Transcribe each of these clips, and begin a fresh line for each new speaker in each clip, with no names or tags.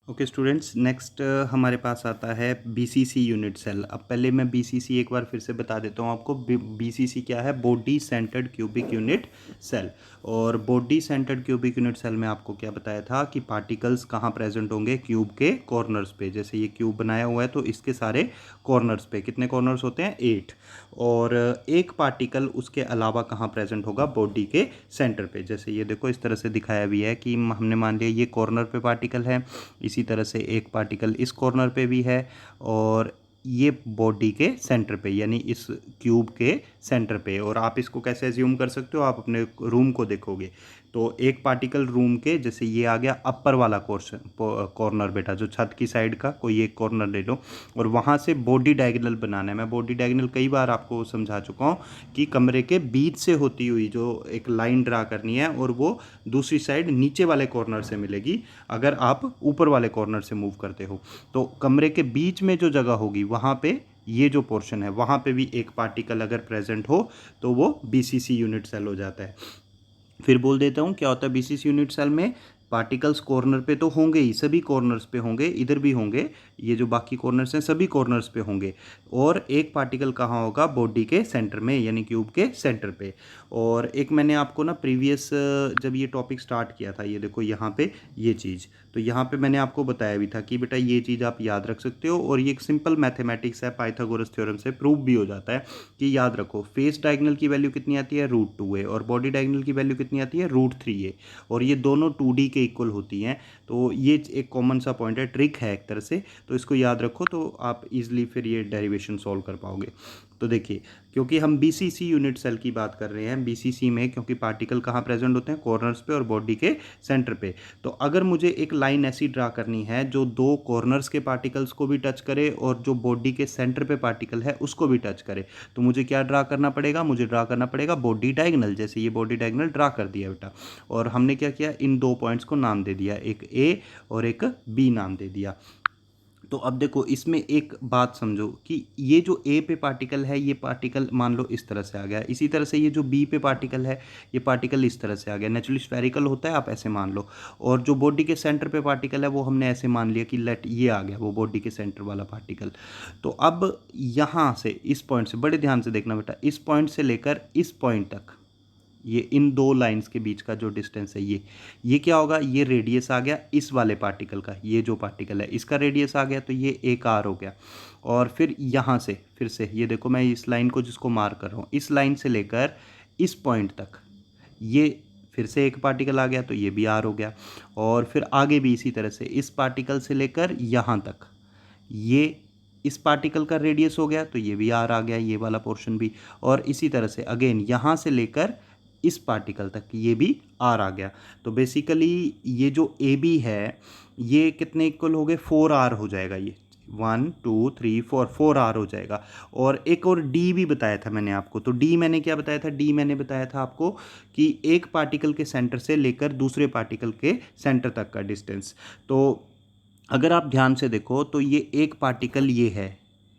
Okay students, next हमारे पास आता है बीसीसी यूनिट सेल। अब पहले मैं बीसीसी एक बार फिर से बता देता हूँ आपको। बीसीसी क्या है? Body centred cubic unit cell. और body centred cubic unit cell में आपको क्या बताया था कि पार्टिकल्स कहाँ प्रेजेंट होंगे? क्यूब के कॉर्नर्स पे। जैसे ये क्यूब बनाया हुआ है तो इसके सारे कॉर्नर्स पे कितने कॉर्नर्स होते हैं? 8। और एक पार्टिकल उसके अलावा कहाँ प्रेजेंट होगा? बॉडी के सेंटर पे। जैसे ये देखो इस तरह से दिखाया भी है कि हमने मान लिया ये कॉर्नर पे पार्टिकल है, इसी तरह से एक पार्टिकल इस कॉर्नर पे भी है, और ये बॉडी के सेंटर पे यानी इस क्यूब के सेंटर पे। और आप इसको कैसे एज्यूम कर सकते हो? आप अपने रूम को देखोगे तो एक पार्टिकल रूम के, जैसे ये आ गया अपर वाला कॉर्नर बेटा, जो छत की साइड का कोई एक कॉर्नर ले लो, और वहाँ से बॉडी डायगोनल बनाना है। मैं बॉडी डायगोनल कई बार आपको समझा चुका हूँ कि कमरे के बीच से होती हुई जो एक लाइन ड्रा करनी है, और वो दूसरी साइड नीचे वाले कॉर्नर से मिलेगी अगर आप ऊपर वाले कॉर्नर से मूव करते हो। तो कमरे के बीच में जो जगह होगी वहाँ पे ये जो पोर्शन है वहाँ पे भी एक पार्टिकल अगर प्रेजेंट हो तो वो बीसीसी यूनिट सेल हो जाता है। फिर बोल देता हूँ क्या होता है बीसीसी यूनिट सेल में। पार्टिकल्स कॉर्नर पे तो होंगे ही, सभी कॉर्नर्स पे होंगे, इधर भी होंगे, ये जो बाकी कॉर्नर्स हैं सभी कॉर्नर्स पे होंगे। और एक पार्टिकल कहाँ होगा? बॉडी के सेंटर में यानी क्यूब के सेंटर पे। और एक मैंने आपको ना प्रीवियस जब ये टॉपिक स्टार्ट किया था, ये देखो यहाँ पे ये चीज़, तो यहाँ पे मैंने आपको बताया भी था कि बेटा ये चीज़ आप याद रख सकते हो। और ये एक सिंपल मैथमेटिक्स है, पाइथागोरस थ्योरम से प्रूव भी हो जाता है कि याद रखो फेस डायगोनल की वैल्यू कितनी आती है? √2a, और बॉडी डायगोनल की वैल्यू कितनी आती है? √3a। और ये दोनों 2D के इक्वल होती हैं। तो ये एक कॉमन सा पॉइंट है, ट्रिक है एक तरह से, तो इसको याद रखो तो आप इजीली फिर ये डेरिवेशन सॉल्व कर पाओगे। तो देखिए, क्योंकि हम बीसीसी यूनिट सेल की बात कर रहे हैं, बीसीसी में क्योंकि पार्टिकल कहाँ प्रेजेंट होते हैं? कॉर्नर्स पे और बॉडी के सेंटर पे। तो अगर मुझे एक लाइन ऐसी ड्रा करनी है जो दो कॉर्नर्स के पार्टिकल्स को भी टच करे और जो बॉडी के सेंटर पे पार्टिकल है उसको भी टच करे, तो मुझे क्या ड्रा करना पड़ेगा? मुझे ड्रा करना पड़ेगा बॉडी डायगोनल। जैसे ये बॉडी डायगोनल ड्रा कर दिया बेटा, और हमने क्या किया? इन दो पॉइंट्स को नाम दे दिया, एक ए और एक बी नाम दे दिया। तो अब देखो इसमें एक बात समझो कि ये जो ए पे पार्टिकल है, ये पार्टिकल मान लो इस तरह से आ गया, इसी तरह से ये जो बी पे पार्टिकल है ये पार्टिकल इस तरह से आ गया। नेचुरली स्फेरिकल होता है, आप ऐसे मान लो। और जो बॉडी के सेंटर पे पार्टिकल है वो हमने ऐसे मान लिया कि लेट ये आ गया वो बॉडी के सेंटर वाला पार्टिकल। तो अब यहाँ से इस पॉइंट से, बड़े ध्यान से देखना बेटा, इस पॉइंट से लेकर इस पॉइंट तक, ये इन दो लाइंस के बीच का जो डिस्टेंस है ये क्या होगा? ये रेडियस आ गया इस वाले पार्टिकल का, ये जो पार्टिकल है इसका रेडियस आ गया, तो ये एक आर हो गया। और फिर यहाँ से फिर से ये देखो, मैं इस लाइन को जिसको मार्क कर रहा हूँ, इस लाइन से लेकर इस पॉइंट तक ये फिर से एक पार्टिकल आ गया, तो ये भी आर हो गया। और फिर आगे भी इसी तरह से इस पार्टिकल से लेकर यहाँ तक ये इस पार्टिकल का रेडियस हो गया, तो ये भी आर आ गया, ये वाला पोर्शन भी। और इसी तरह से अगेन यहाँ से लेकर इस पार्टिकल तक ये भी आर आ गया। तो बेसिकली ये जो ए बी है ये कितने इक्वल हो गए? 4r हो जाएगा। ये 1 2 3 4 आर हो जाएगा। और एक और डी भी बताया था मैंने आपको। तो डी मैंने क्या बताया था? डी मैंने बताया था आपको कि एक पार्टिकल के सेंटर से लेकर दूसरे पार्टिकल के सेंटर तक का डिस्टेंस। तो अगर आप ध्यान से देखो तो ये एक पार्टिकल ये है,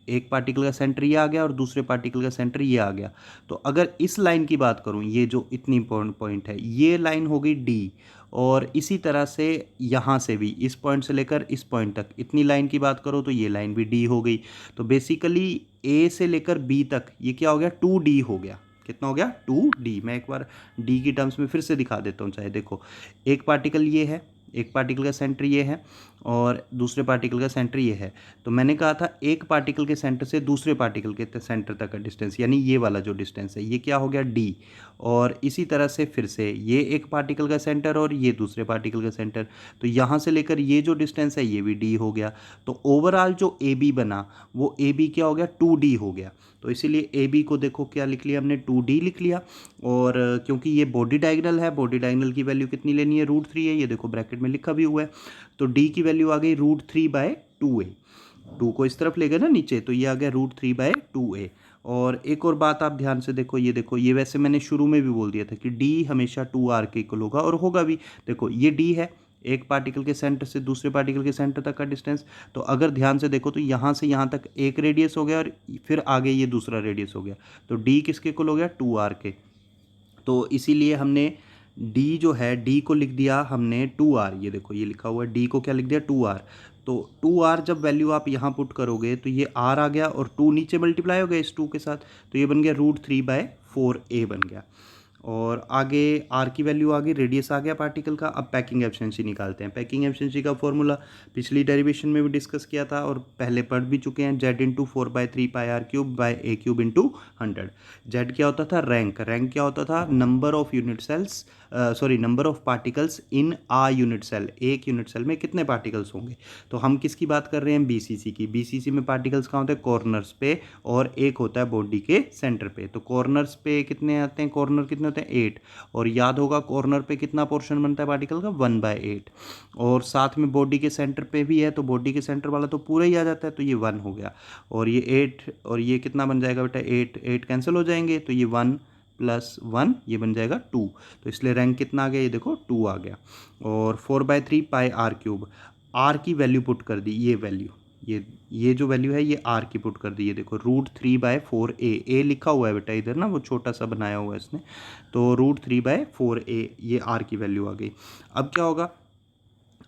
एक पार्टिकल का सेंटर ये आ गया और दूसरे पार्टिकल का सेंटर ये आ गया। तो अगर इस लाइन की बात करूं, ये जो इतनी इंपॉर्टेंट पॉइंट है, ये लाइन हो गई डी। और इसी तरह से यहाँ से भी इस पॉइंट से लेकर इस पॉइंट तक इतनी लाइन की बात करो तो ये लाइन भी डी हो गई। तो बेसिकली ए से लेकर बी तक ये क्या हो गया? 2D हो गया। कितना हो गया? 2D। मैं एक बार डी की टर्म्स में फिर से दिखा देता हूँ। चाहे देखो, एक पार्टिकल ये है, एक पार्टिकल का सेंटर ये है और दूसरे पार्टिकल का सेंटर ये है। तो मैंने कहा था एक पार्टिकल के सेंटर से दूसरे पार्टिकल के सेंटर तक का डिस्टेंस, यानी ये वाला जो डिस्टेंस है ये क्या हो गया? डी। और इसी तरह से फिर से ये एक पार्टिकल का सेंटर और ये दूसरे पार्टिकल का सेंटर, तो यहाँ से लेकर ये जो डिस्टेंस है ये भी डी हो गया। तो ओवरऑल जो ए बी बना वो ए बी क्या हो गया? 2D हो गया। तो इसीलिए ए बी को देखो क्या लिख लिया हमने? 2D लिख लिया। और क्योंकि ये बॉडी डायगोनल है, बॉडी डायगोनल की वैल्यू कितनी लेनी है? √3 है, ये देखो ब्रैकेट में लिखा भी हुआ है। तो डी की वैल्यू आ गई √3/2a। 2 को इस तरफ ले गए ना नीचे, तो ये आ गया √3/2a। और एक और बात आप ध्यान से देखो, ये देखो, ये वैसे मैंने शुरू में भी बोल दिया था कि डी हमेशा 2r के इक्वल होगा, और होगा भी। देखो ये डी है, एक पार्टिकल के सेंटर से दूसरे पार्टिकल के सेंटर तक का डिस्टेंस। तो अगर ध्यान से देखो तो यहाँ से यहाँ तक एक रेडियस हो गया और फिर आगे ये दूसरा रेडियस हो गया। तो डी किसके इक्वल हो गया? 2r के। तो इसीलिए हमने डी जो है, डी को लिख दिया हमने 2r, ये देखो ये लिखा हुआ है, डी को क्या लिख दिया 2r। तो 2r जब वैल्यू आप यहाँ पुट करोगे तो ये r आ गया और 2 नीचे मल्टीप्लाई हो गया इस 2 के साथ, तो ये बन गया √3/4a बन गया। और आगे r की वैल्यू आ गई, रेडियस आ गया पार्टिकल का। अब पैकिंग एफिशिएंसी निकालते हैं। पैकिंग एफिशिएंसी का फॉर्मूला पिछली डेरिवेशन में भी डिस्कस किया था और पहले पढ़ भी चुके हैं, Z/4/3πr³/a³ × 100। Z क्या होता था, रैंक। रैंक क्या होता था, number of unit cells, number of particles in a unit cell. एक यूनिट सेल में कितने पार्टिकल्स होंगे। तो हम किसकी बात कर रहे हैं, बीसीसी की। बीसीसी में पार्टिकल्स कहाँ होते हैं, कॉर्नर्स पे, और एक होता है बॉडी के सेंटर पे। तो कॉर्नर्स पे कितने आते हैं, कॉर्नर कितने होते हैं 8, और याद होगा कॉर्नर पे कितना पोर्शन बनता है पार्टिकल का, 1/8। और साथ में बॉडी के सेंटर पे भी है, तो बॉडी के सेंटर वाला तो पूरा ही आ जाता है, तो ये 1 हो गया। और ये 8 और ये कितना बन जाएगा बेटा, 8 कैंसिल हो जाएंगे, तो ये 1 + 1 ये बन जाएगा 2। तो इसलिए रैंक कितना आ गया, ये देखो 2 आ गया। और 4/3πr³, आर की वैल्यू पुट कर दी, ये वैल्यू, ये जो वैल्यू है ये आर की पुट कर दी, ये देखो √3/4a। ए लिखा हुआ है बेटा इधर ना, वो छोटा सा बनाया हुआ है इसने, तो √3/4a ये आर की वैल्यू आ गई। अब क्या होगा,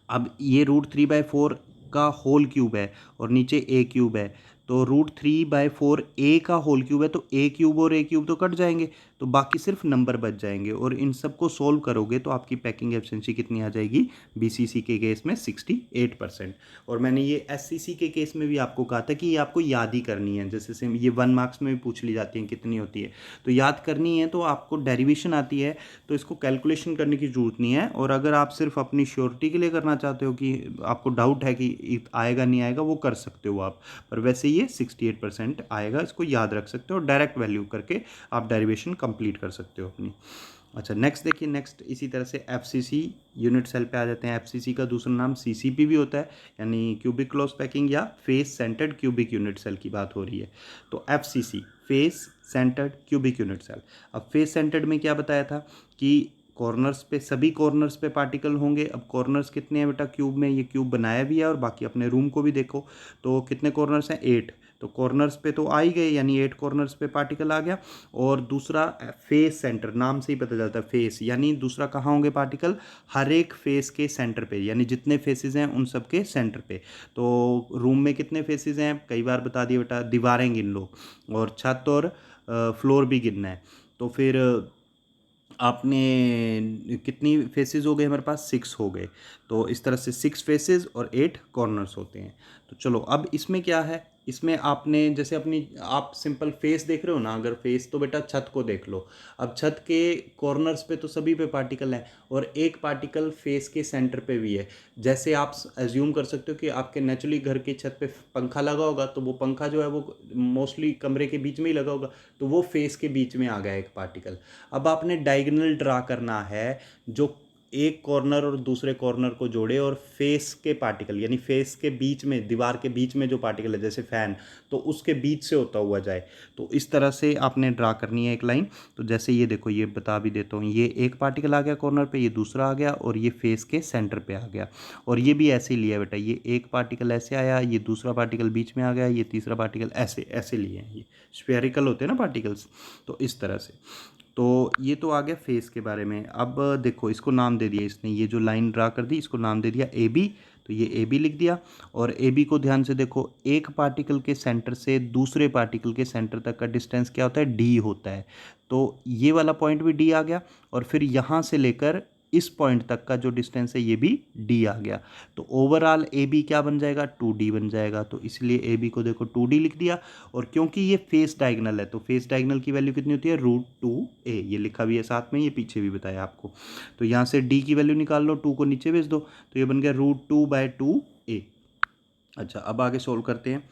अब ये √3/4 का होल क्यूब है और नीचे a³ है, तो √3/4 a का होल क्यूब है, तो a³ और a³ तो कट जाएंगे, तो बाकी सिर्फ नंबर बच जाएंगे। और इन सबको सोल्व करोगे तो आपकी पैकिंग एफिशिएंसी कितनी आ जाएगी, बीसीसी के केस में 68%। और मैंने ये एससीसी के केस में भी आपको कहा था कि ये आपको याद ही करनी है, जैसे से ये 1 मार्क्स में भी पूछ ली जाती है कितनी होती है, तो याद करनी है। तो आपको डेरिवेशन आती है तो इसको कैलकुलेशन करने की ज़रूरत नहीं है। और अगर आप सिर्फ अपनी श्योरिटी के लिए करना चाहते हो कि आपको डाउट है कि आएगा नहीं आएगा, वो कर सकते हो आप, पर वैसे ये 68% आएगा, इसको याद रख सकते हो। डायरेक्ट वैल्यू करके आप डेरिवेशन कंप्लीट कर सकते हो अपनी। अच्छा नेक्स्ट देखिए, नेक्स्ट इसी तरह से एफसीसी यूनिट सेल पे आ जाते हैं। एफसीसी का दूसरा नाम सीसीपी भी होता है, यानी क्यूबिक क्लोज पैकिंग या face centred cubic unit cell की बात हो रही है। तो FCC face centred cubic unit cell. अब फेस सेंटर्ड में क्या बताया था कि कॉर्नर्स पे, सभी कॉर्नर्स पे पार्टिकल होंगे। अब कॉर्नर्स कितने हैं बेटा क्यूब में, ये क्यूब बनाया भी है और बाकी अपने रूम को भी देखो, तो कितने कॉर्नर्स हैं 8, तो कॉर्नर्स पे तो आ ही गए, यानी 8 कॉर्नर्स पे पार्टिकल आ गया। और दूसरा फेस सेंटर, नाम से ही पता चलता है फेस, यानी दूसरा कहाँ होंगे पार्टिकल, हर एक फेस के सेंटर पे, यानी जितने फेसेस हैं उन सब के सेंटर पे। तो रूम में कितने फेसेस हैं, कई बार बता दिए बेटा, दीवारें गिन लो, और छत और फ्लोर भी गिनना है। तो फिर आपने कितनी फेसेस हो गए, हमारे पास 6 हो गए। तो इस तरह से 6 फेसेस और 8 कॉर्नर्स होते हैं। तो चलो अब इसमें क्या है, इसमें आपने जैसे अपनी, आप सिंपल फेस देख रहे हो ना, अगर फेस तो बेटा छत को देख लो। अब छत के कॉर्नर्स पे तो सभी पे पार्टिकल हैं और एक पार्टिकल फेस के सेंटर पे भी है। जैसे आप एज्यूम कर सकते हो कि आपके नेचुरली घर की छत पे पंखा लगा होगा, तो वो पंखा जो है वो मोस्टली कमरे के बीच में ही लगा होगा, तो वो फेस के बीच में आ गया एक पार्टिकल। अब आपने डायगोनल ड्रा करना है जो एक कॉर्नर और दूसरे कॉर्नर को जोड़े और फेस के पार्टिकल, यानी फेस के बीच में, दीवार के बीच में जो पार्टिकल है जैसे फैन, तो उसके बीच से होता हुआ जाए। तो इस तरह से आपने ड्रा करनी है एक लाइन। तो जैसे ये देखो, ये बता भी देता हूँ, ये एक पार्टिकल आ गया कॉर्नर पे, ये दूसरा आ गया और ये फेस के सेंटर पे आ गया। और ये भी ऐसे ही लिया बेटा, ये एक पार्टिकल ऐसे आया, ये दूसरा पार्टिकल बीच में आ गया, ये तीसरा पार्टिकल ऐसे ऐसे लिए हैं। ये स्फेरिकल होते हैं ना पार्टिकल्स, तो इस तरह से। तो ये तो आ गया फेस के बारे में। अब देखो इसको नाम दे दिया इसने, ये जो लाइन ड्रा कर दी इसको नाम दे दिया ए बी, तो ये ए बी लिख दिया। और ए बी को ध्यान से देखो, एक पार्टिकल के सेंटर से दूसरे पार्टिकल के सेंटर तक का डिस्टेंस क्या होता है, डी होता है। तो ये वाला पॉइंट भी डी आ गया, और फिर यहाँ से लेकर इस पॉइंट तक का जो डिस्टेंस है ये भी डी आ गया। तो ओवरऑल ए बी क्या बन जाएगा, 2D बन जाएगा। तो इसलिए ए बी को देखो 2D लिख दिया। और क्योंकि ये फेस डायगोनल है, तो फेस डायगोनल की वैल्यू कितनी होती है, √2a, ये लिखा भी है साथ में, ये पीछे भी बताया आपको। तो यहाँ से डी की वैल्यू निकाल लो, 2 को नीचे भेज दो, तो ये बन गया √2/2a। अच्छा अब आगे सोल्व करते हैं।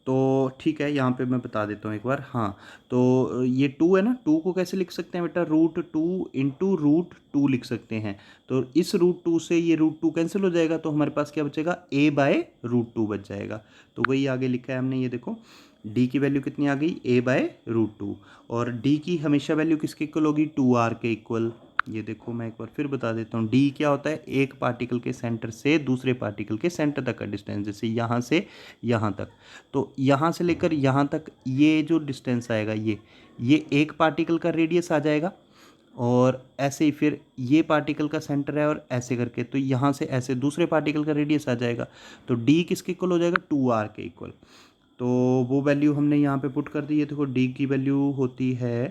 तो ठीक है, यहाँ पे मैं बता देता हूँ एक बार। हाँ, तो ये 2 है ना, 2 को कैसे लिख सकते हैं बेटा, √2 इंटू √2 लिख सकते हैं। तो इस √2 से ये √2 कैंसिल हो जाएगा, तो हमारे पास क्या बचेगा, a/√2 बच जाएगा। तो वही आगे लिखा है हमने, ये देखो d की वैल्यू कितनी आ गई, a/√2। और d की हमेशा वैल्यू किसके इक्वल होगी, 2r के इक्वल। ये देखो मैं एक बार फिर बता देता हूँ, डी क्या होता है, एक पार्टिकल के सेंटर से दूसरे पार्टिकल के सेंटर तक का डिस्टेंस, जैसे यहाँ से यहाँ तक। तो यहाँ से लेकर यहाँ तक ये जो डिस्टेंस आएगा, ये एक पार्टिकल का रेडियस आ जाएगा। और ऐसे ही फिर ये पार्टिकल का सेंटर है और ऐसे करके, तो यहाँ से ऐसे दूसरे पार्टिकल का रेडियस आ जाएगा। तो डी किसके इक्वल हो जाएगा, 2r के इक्वल। तो वो वैल्यू हमने यहाँ पे पुट कर दी है। देखो डी की वैल्यू होती है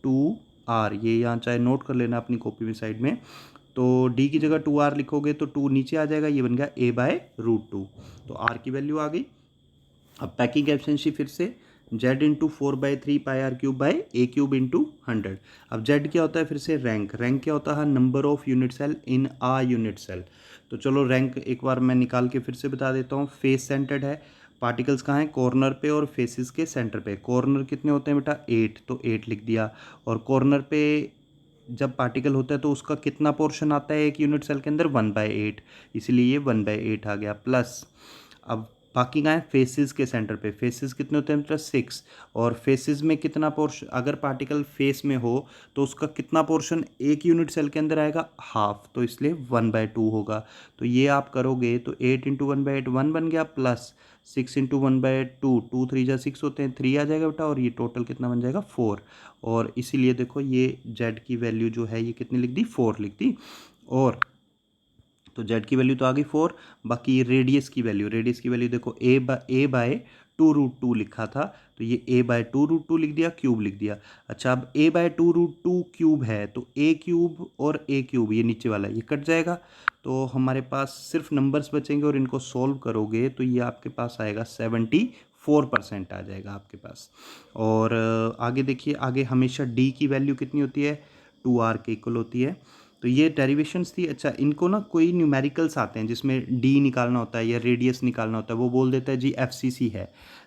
2r, ये यहाँ चाहे नोट कर लेना अपनी कॉपी में साइड में। तो डी की जगह 2r लिखोगे तो 2 नीचे आ जाएगा, ये बन गया a/√2। तो r की वैल्यू आ गई। अब पैकिंग एफिशिएंसी फिर से z into 4/3 pi R cube by A cube into 100। अब z क्या होता है, फिर से रैंक क्या होता है, number of unit cell in a unit cell. तो चलो रैंक एक बार मैं निकाल के फिर से बता देता हूँ। फेस सेंटर्ड है, पार्टिकल्स कहाँ हैं, कॉर्नर पे और फेसेस के सेंटर पे। कॉर्नर कितने होते हैं बेटा, 8, तो 8 लिख दिया। और कॉर्नर पे जब पार्टिकल होता है तो उसका कितना पोर्शन आता है एक यूनिट सेल के अंदर, 1/8, इसीलिए ये 1/8 आ गया। प्लस अब बाकी का है फेसेस के सेंटर पे। फेसेस कितने होते हैं मतलब 6, और फेसेस में कितना पोर्शन, अगर पार्टिकल फेस में हो तो उसका कितना पोर्शन एक यूनिट सेल के अंदर आएगा, हाफ, तो इसलिए 1/2 होगा। तो ये आप करोगे तो 8 इंटू 1/8 1 बन गया, प्लस 6 इंटू 1/2 2 3 जा 6 होते हैं, 3 आ जाएगा बेटा, और ये टोटल कितना बन जाएगा 4। और इसीलिए देखो ये जेड की वैल्यू जो है ये कितनी लिख दी, 4 लिख दी। और तो जेड की वैल्यू तो आ गई 4। बाकी रेडियस की वैल्यू, देखो a/2√2 लिखा था, तो ये a/2√2 लिख दिया, क्यूब लिख दिया। अच्छा अब a/2√2 क्यूब है, तो a क्यूब और a क्यूब ये नीचे वाला ये कट जाएगा, तो हमारे पास सिर्फ नंबर्स बचेंगे, और इनको सॉल्व करोगे तो ये आपके पास आएगा 74% आ जाएगा आपके पास। और आगे देखिए, आगे हमेशा d की वैल्यू कितनी होती है, 2r के इक्वल होती है। तो ये डेरिवेशंस थी। अच्छा इनको ना कोई न्यूमेरिकल्स आते हैं जिसमें डी निकालना होता है या रेडियस निकालना होता है, वो बोल देता है जी एफसीसी है,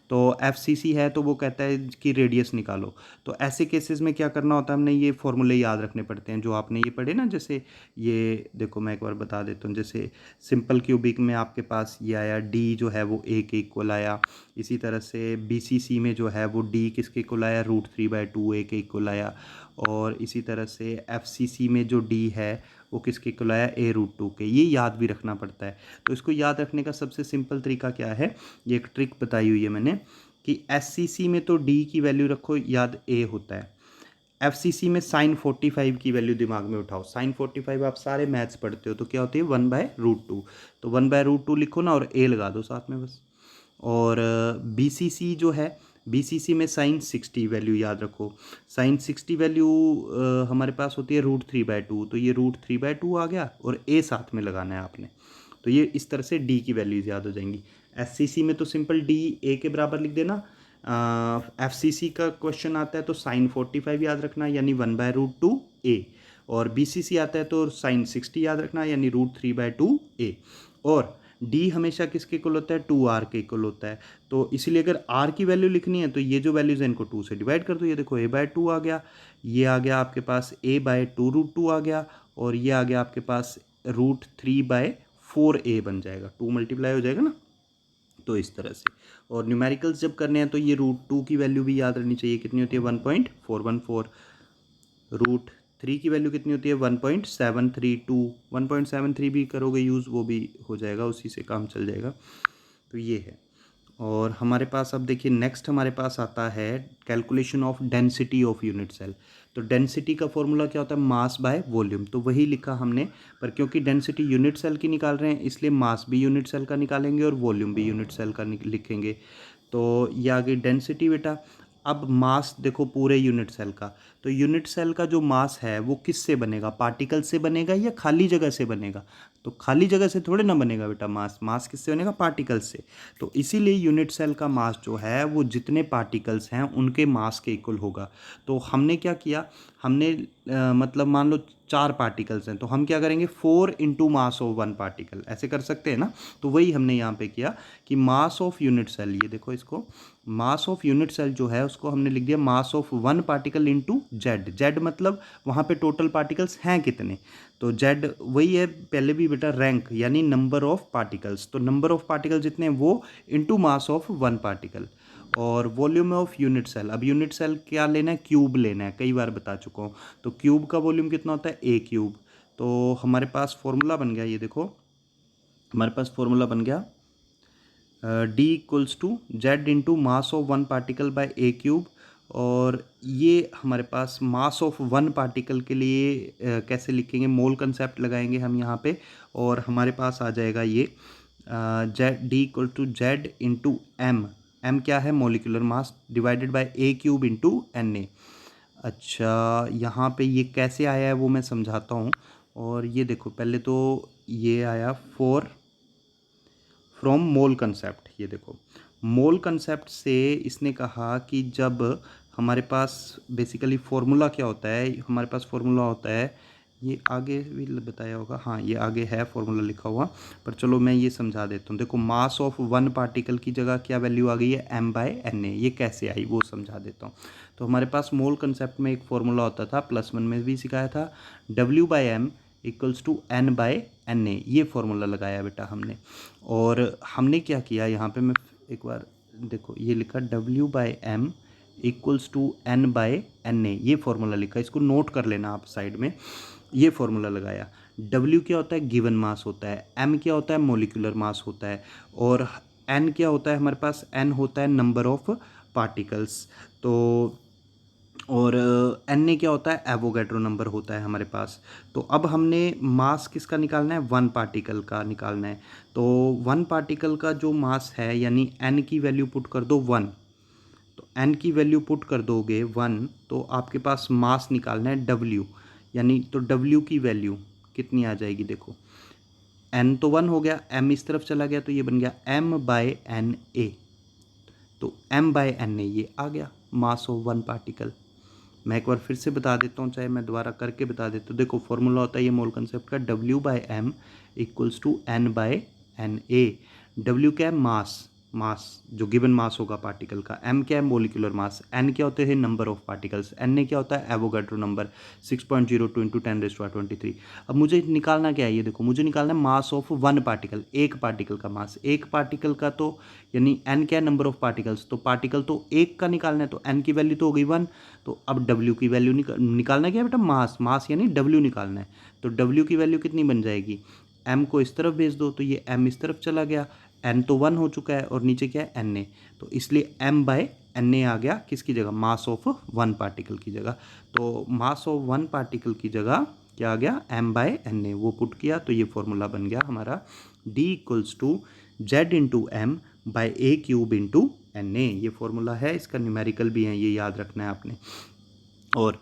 तो एफसीसी है तो वो कहता है कि रेडियस निकालो। तो ऐसे केसेस में क्या करना होता है, हमने ये फॉर्मूले याद रखने पड़ते हैं जो आपने ये पढ़े ना। जैसे ये देखो मैं एक बार बता देता हूँ, जैसे सिंपल क्यूबिक में आपके पास ये आया, डी जो है वो ए के इक्वल आया। इसी तरह से बीसीसी में जो है वो डी किसके इक्वल आया, √3/2 ए के इक्वल आया। और इसी तरह से एफसीसी में जो डी है वो किसके इक्वल आया, a√2 के। ये याद भी रखना पड़ता है। तो इसको याद रखने का सबसे सिंपल तरीका क्या है, ये एक ट्रिक बताई हुई है मैंने, कि एससीसी में तो d की वैल्यू रखो याद a होता है, एफसीसी में sin 45 की वैल्यू दिमाग में उठाओ। sin 45 आप सारे मैथ्स पढ़ते हो तो क्या होती है, 1/√2। तो 1/√2 लिखो ना, और a लगा दो साथ में बस। और बीसीसी जो है, बीसीसी में sin 60 वैल्यू याद रखो। sin 60 वैल्यू हमारे पास होती है √3/2, तो ये √3/2 आ गया, और a साथ में लगाना है आपने। तो ये इस तरह से d की वैल्यूज याद हो जाएंगी। एससीसी में तो सिंपल d a के बराबर लिख देना। एफसीसी का क्वेश्चन आता है तो sin 45 याद रखना, यानी 1/√2 a। और बीसीसी आता है तो sin 60 याद रखना, यानी √3/2 a। और d हमेशा किसके इक्वल होता है, 2r के इक्वल होता है। तो इसीलिए अगर r की वैल्यू लिखनी है तो ये जो वैल्यूज है इनको 2 से डिवाइड कर दो। ये देखो a/2 आ गया, ये आ गया आपके पास a/2√2 आ गया, और ये आ गया आपके पास √3/4a बन जाएगा, 2 मल्टीप्लाई हो जाएगा ना। तो इस तरह से। और न्यूमेरिकल्स जब करने हैं तो ये √2 की वैल्यू भी याद रहनी चाहिए, कितनी होती है 1.414। √3 की वैल्यू कितनी होती है 1.732। 1.73 भी करोगे यूज़, वो भी हो जाएगा, उसी से काम चल जाएगा। तो ये है। और हमारे पास अब देखिए नेक्स्ट हमारे पास आता है calculation of density of unit cell. तो डेंसिटी का फॉर्मूला क्या होता है, मास बाय वॉल्यूम। तो वही लिखा हमने, पर क्योंकि डेंसिटी यूनिट सेल की निकाल रहे हैं इसलिए मास भी यूनिट सेल का निकालेंगे और वॉल्यूम भी यूनिट सेल का लिखेंगे। तो ये आ गई डेंसिटी बेटा। अब मास देखो पूरे यूनिट सेल का, तो यूनिट सेल का जो मास है वो किससे बनेगा, पार्टिकल से बनेगा या खाली जगह से बनेगा। तो खाली जगह से थोड़े ना बनेगा बेटा, मास किससे बनेगा, पार्टिकल से। तो इसीलिए यूनिट सेल का मास जो है वो जितने पार्टिकल्स हैं उनके मास के इक्वल होगा। तो हमने क्या किया, हमने मतलब मान लो 4 पार्टिकल्स हैं, तो हम क्या करेंगे 4 इंटू मास ऑफ 1 पार्टिकल, ऐसे कर सकते हैं ना। तो वही हमने यहाँ पे किया कि मास ऑफ यूनिट सेल, ये देखो इसको, मास ऑफ यूनिट सेल जो है उसको हमने लिख दिया मास of 1 particle into Z. Z मतलब वहाँ पे टोटल पार्टिकल्स हैं कितने, तो जेड वही है पहले भी बेटा, रैंक यानी नंबर ऑफ पार्टिकल्स। तो नंबर ऑफ पार्टिकल जितने हैं वो इंटू मास ऑफ 1 पार्टिकल। और वॉल्यूम ऑफ यूनिट सेल, अब यूनिट सेल क्या लेना है, क्यूब लेना है, कई बार बता चुका हूँ। तो क्यूब का वॉल्यूम कितना होता है, a क्यूब। तो हमारे पास फॉर्मूला बन गया, ये देखो हमारे पास फॉर्मूला बन गया d equals to Z into mass of 1 particle by a cube. और ये हमारे पास मास ऑफ वन पार्टिकल के लिए कैसे लिखेंगे, मोल कंसेप्ट लगाएंगे हम यहाँ पे, और हमारे पास आ जाएगा ये Z D equal to Z into M. M क्या है, molecular mass, divided by A cube into N A. अच्छा, यहाँ पे ये कैसे आया है वो मैं समझाता हूँ। और ये देखो, पहले तो ये आया फ्रॉम मोल कंसेप्ट। ये देखो, मोल कंसेप्ट से इसने कहा कि जब हमारे पास बेसिकली फॉर्मूला क्या होता है, हमारे पास फॉर्मूला होता है, ये आगे भी बताया होगा, हाँ ये आगे है फॉर्मूला लिखा हुआ, पर चलो मैं ये समझा देता हूँ। देखो, मास ऑफ वन पार्टिकल की जगह क्या वैल्यू आ गई है, m बाय एन ए। ये कैसे आई वो समझा देता हूँ। तो हमारे पास मोल कंसेप्ट में एक फॉर्मूला होता था, +1 में भी सिखाया था, W/m equals to n by N A. ये फॉर्मूला लगाया बेटा हमने। और हमने क्या किया यहाँ पे, मैं एक बार देखो, ये लिखा W/m equals to n by N A, ये फॉर्मूला लिखा, इसको नोट कर लेना आप साइड में। ये फॉर्मूला लगाया। W क्या होता है, गिवन मास होता है, M क्या होता है, मोलिकुलर मास होता है, और N क्या होता है, हमारे पास N होता है नंबर ऑफ पार्टिकल्स। तो और एन ए क्या होता है, एवोगैड्रो नंबर होता है हमारे पास। तो अब हमने मास किसका निकालना है, वन पार्टिकल का निकालना है। तो वन पार्टिकल का जो मास है, यानी एन की वैल्यू पुट कर दो 1। तो एन की वैल्यू पुट कर दोगे 1, तो आपके पास मास निकालना है डब्ल्यू, यानी तो डब्ल्यू की वैल्यू कितनी आ जाएगी, देखो एन तो 1 हो गया, एम इस तरफ चला गया, तो ये बन गया m बाय एन ए। तो m बाय एन ए ये आ गया मास ऑफ वन पार्टिकल। मैं एक बार फिर से बता देता हूँ, चाहे मैं दोबारा करके बता देता हूँ। देखो, फॉर्मूला होता है ये मोल कंसेप्ट का, W/m equals to n by N A. W क्या है, मास, मास जो गिवन मास होगा पार्टिकल का। M क्या है, मोलिकुलर मास। N क्या होते हैं, नंबर ऑफ पार्टिकल्स। N क्या होता है, एवोगैड्रो नंबर, 6.02 इंटू 10⁻23। अब मुझे निकालना क्या है, ये देखो, मुझे निकालना है मास ऑफ वन पार्टिकल, एक पार्टिकल का मास। एक पार्टिकल का तो यानी N क्या है, नंबर ऑफ पार्टिकल्स, तो पार्टिकल तो एक का निकालना है, तो N की वैल्यू तो हो गई 1। तो अब W की वैल्यू निकालना क्या है बेटा, मास, मास यानी W निकालना है। तो W की वैल्यू कितनी बन जाएगी, M को इस तरफ भेज दो, तो ये M इस तरफ चला गया, N तो 1 हो चुका है, और नीचे क्या है, Na। तो इसलिए M बाय Na आ गया किसकी जगह, मास ऑफ वन पार्टिकल की जगह। तो मास ऑफ वन पार्टिकल की जगह क्या आ गया, M बाय Na, वो पुट किया, तो ये फॉर्मूला बन गया हमारा D equals to Z into M by A cube into Na। ये फॉर्मूला है, इसका न्यूमेरिकल भी है, ये याद रखना है आपने। और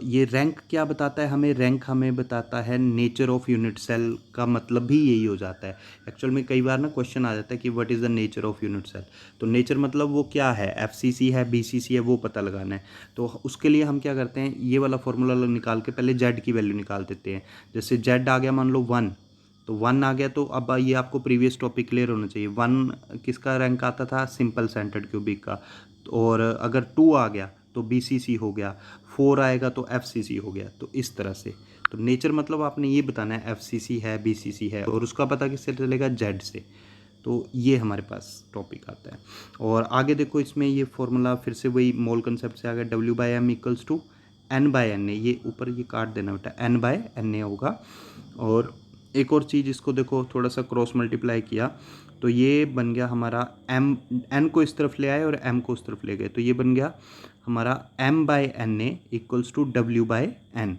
ये रैंक क्या बताता है हमें, रैंक हमें बताता है नेचर ऑफ यूनिट सेल का, मतलब भी यही हो जाता है। एक्चुअल में कई बार ना क्वेश्चन आ जाता है कि what is the nature of unit cell. तो नेचर मतलब वो क्या है, FCC है, BCC है, वो पता लगाना है। तो उसके लिए हम क्या करते हैं, ये वाला फॉर्मूला निकाल के पहले जेड की वैल्यू निकाल देते हैं। जैसे जेड आ गया मान लो 1, तो 1 आ गया, तो अब ये आपको प्रीवियस टॉपिक क्लियर होना चाहिए। 1 किसका रैंक आता था, सिंपल सेंटर्ड क्यूबिक का। और अगर 2 आ गया तो BCC हो गया, 4 आएगा तो FCC हो गया। तो इस तरह से, तो नेचर मतलब आपने ये बताना है FCC है, BCC है, और उसका पता किससे चलेगा, जेड से। तो ये हमारे पास टॉपिक आता है। और आगे देखो, इसमें ये फॉर्मूला फिर से वही मोल कंसेप्ट से आ गया, W/m equals to N by N A. ये ऊपर ये काट देना बेटा, N बाय एन ए होगा। और एक और चीज़, इसको देखो थोड़ा सा क्रॉस मल्टीप्लाई किया, तो ये बन गया हमारा m, n को इस तरफ ले आए और m को उस तरफ ले गए, तो ये बन गया हमारा m by N A equals to W by N.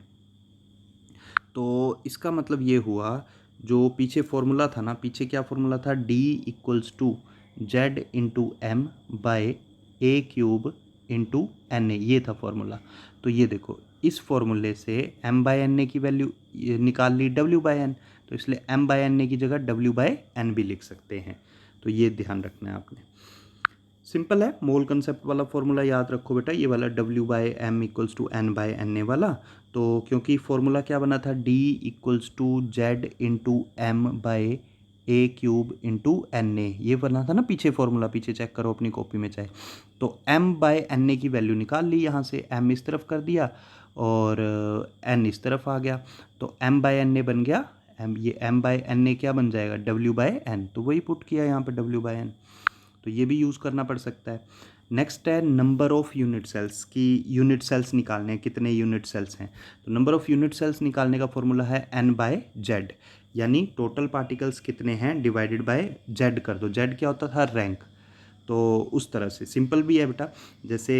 तो इसका मतलब ये हुआ, जो पीछे फॉर्मूला था ना, पीछे क्या फॉर्मूला था, D equals to Z into M by A cube into N A, ये था फॉर्मूला। तो ये देखो, इस फॉर्मूले से m बाय एन ए की वैल्यू निकाल ली W बाय एन, तो इसलिए m बाय एन ए की जगह W बाय एन भी लिख सकते हैं। तो ये ध्यान रखना है आपने, सिंपल है। मोल कंसेप्ट वाला फॉर्मूला याद रखो बेटा, ये वाला W/m equals to N by Na वाला। तो क्योंकि फॉर्मूला क्या बना था, D equals to Z into M by A cube into Na, ये बना था ना पीछे फॉर्मूला, पीछे चेक करो अपनी कॉपी में चाहे। तो m बाय Na की वैल्यू निकाल ली यहाँ से, m इस तरफ कर दिया और n इस तरफ आ गया, तो m बाय Na बन गया ये m बाय Na क्या बन जाएगा, W बाय n। तो वही पुट किया यहाँ पर W बाय n, तो ये भी यूज़ करना पड़ सकता है। नेक्स्ट है नंबर ऑफ़ यूनिट सेल्स की, यूनिट सेल्स निकालने हैं, कितने यूनिट सेल्स हैं। तो नंबर ऑफ़ यूनिट सेल्स निकालने का फॉर्मूला है n बाय जेड, यानी टोटल पार्टिकल्स कितने हैं डिवाइडेड बाय जेड कर दो। जेड क्या होता था, रैंक। तो उस तरह से सिंपल भी है बेटा। जैसे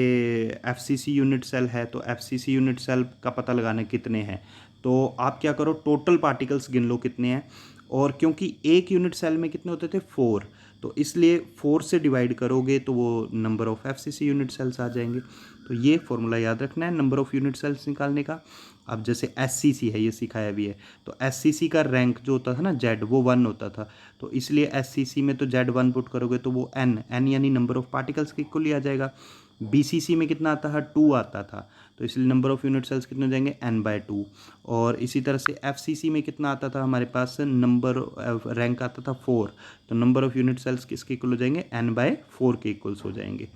एफसीसी यूनिट सेल है तो एफसीसी यूनिट सेल का पता लगाना कितने हैं, तो आप क्या करो, टोटल पार्टिकल्स गिन लो कितने हैं। और क्योंकि एक यूनिट सेल में कितने होते थे, 4, तो इसलिए 4 से डिवाइड करोगे तो वो number of FCC unit cells आ जाएंगे। तो ये फॉर्मूला याद रखना है नंबर ऑफ़ यूनिट सेल्स निकालने का। अब जैसे एससीसी है, ये सिखाया भी है, तो एससीसी का रैंक जो होता था ना जेड, वो 1 होता था। तो इसलिए एससीसी में तो जेड 1 पुट करोगे तो वो एन यानी नंबर ऑफ़ पार्टिकल्स के इक्वल ही आ जाएगा। बीसीसी में कितना आता था, 2 आता था, तो इसलिए नंबर ऑफ़ यूनिट सेल्स कितने हो जाएंगे, n/2। और इसी तरह से एफसीसी में कितना आता था हमारे पास, नंबर रैंक आता था 4, तो नंबर ऑफ़ यूनिट सेल्स किसके इक्वल हो जाएंगे, n/4 के इक्वल्स हो जाएंगे।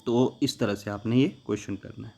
तो इस तरह से आपने ये क्वेश्चन करना है।